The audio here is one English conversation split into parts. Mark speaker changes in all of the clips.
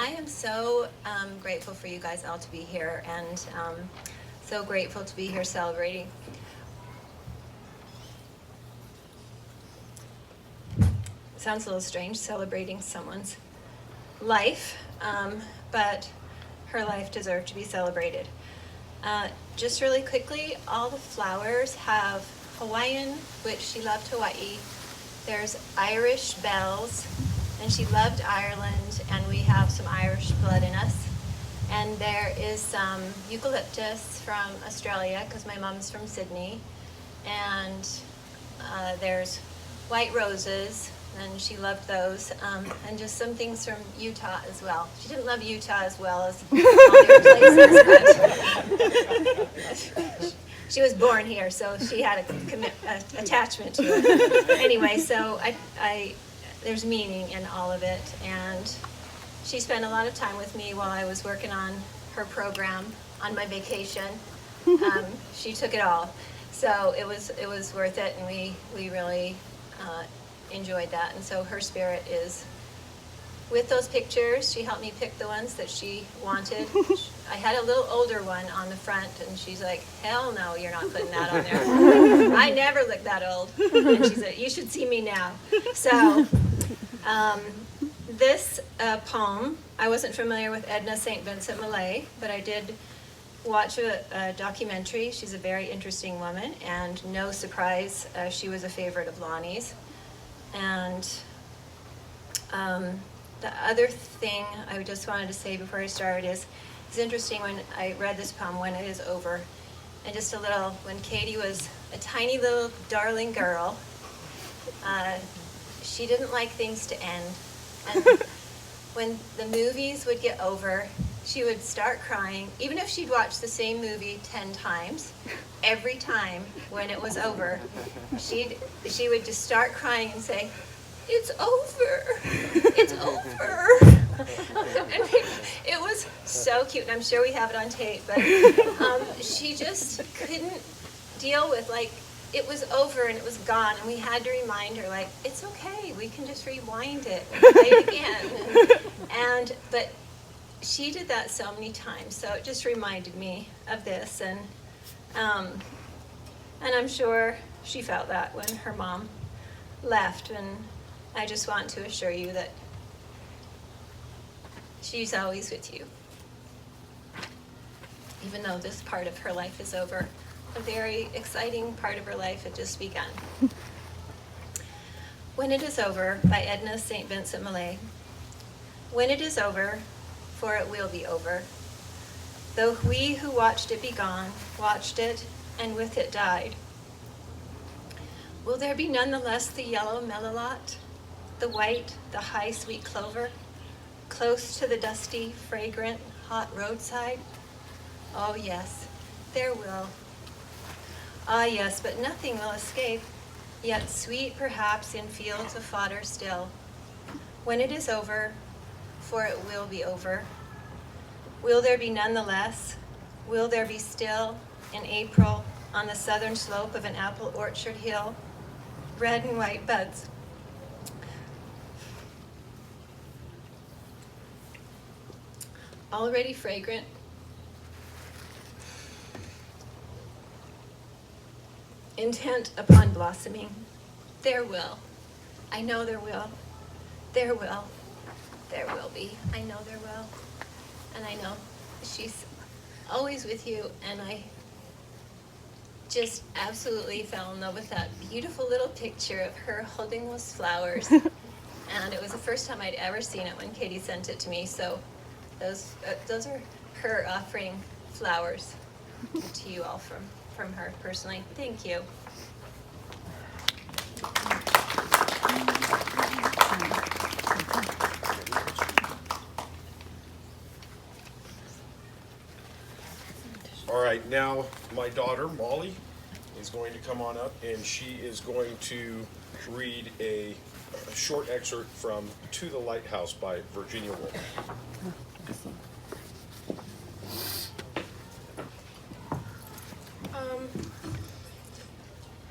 Speaker 1: I am so grateful for you guys all to be here, and so grateful to be here celebrating. Sounds a little strange, celebrating someone's life, but her life deserved to be celebrated. Just really quickly, all the flowers have Hawaiian, which she loved Hawaii. There's Irish bells, and she loved Ireland, and we have some Irish blood in us. And there is some eucalyptus from Australia, because my mom's from Cydney. And there's white roses, and she loved those, and just some things from Utah as well. She didn't love Utah as well as all the other places, but she was born here, so she had a attachment to it. Anyway, so there's meaning in all of it, and she spent a lot of time with me while I was working on her program on my vacation. She took it all, so it was worth it, and we really enjoyed that. And so her spirit is with those pictures. She helped me pick the ones that she wanted. I had a little older one on the front, and she's like, hell no, you're not putting that on there. I never looked that old. And she said, you should see me now. So this poem, I wasn't familiar with Edna St. Vincent Millay, but I did watch a documentary. She's a very interesting woman, and no surprise, she was a favorite of Lani's. And the other thing I just wanted to say before I start is, it's interesting when I read this poem, When It Is Over, and just a little, when Katie was a tiny little darling girl, she didn't like things to end. And when the movies would get over, she would start crying, even if she'd watched the same movie 10 times. Every time when it was over, she would just start crying and say, it's over, it's over. And it was so cute, and I'm sure we have it on tape, but she just couldn't deal with, like, it was over and it was gone, and we had to remind her, like, it's okay, we can just rewind it and play it again. But she did that so many times, so it just reminded me of this, and I'm sure she felt that when her mom left, and I just want to assure you that she's always with you. Even though this part of her life is over, a very exciting part of her life had just begun. When It Is Over by Edna St. Vincent Millay. When it is over, for it will be over, though we who watched it be gone, watched it, and with it died. Will there be nonetheless the yellow melilot, the white, the high sweet clover, close to the dusty, fragrant, hot roadside? Oh yes, there will. Ah yes, but nothing will escape, yet sweet perhaps in fields of fodder still. When it is over, for it will be over, will there be nonetheless, will there be still in April on the southern slope of an apple orchard hill, red and white buds, already fragrant, intent upon blossoming? There will. I know there will. There will. There will be. I know there will. And I know she's always with you, and I just absolutely fell in love with that beautiful little picture of her holding those flowers. And it was the first time I'd ever seen it when Katie sent it to me, so those are her offering flowers to you all from her personally. Thank you.
Speaker 2: All right, now my daughter, Molly, is going to come on up, and she is going to read a short excerpt from To the Lighthouse by Virginia Woolf.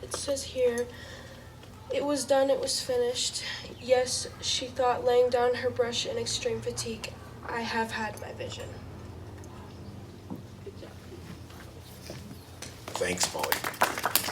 Speaker 3: It says here, it was done, it was finished. Yes, she thought, laying down her brush in extreme fatigue. I have had my vision.
Speaker 2: Thanks, Molly.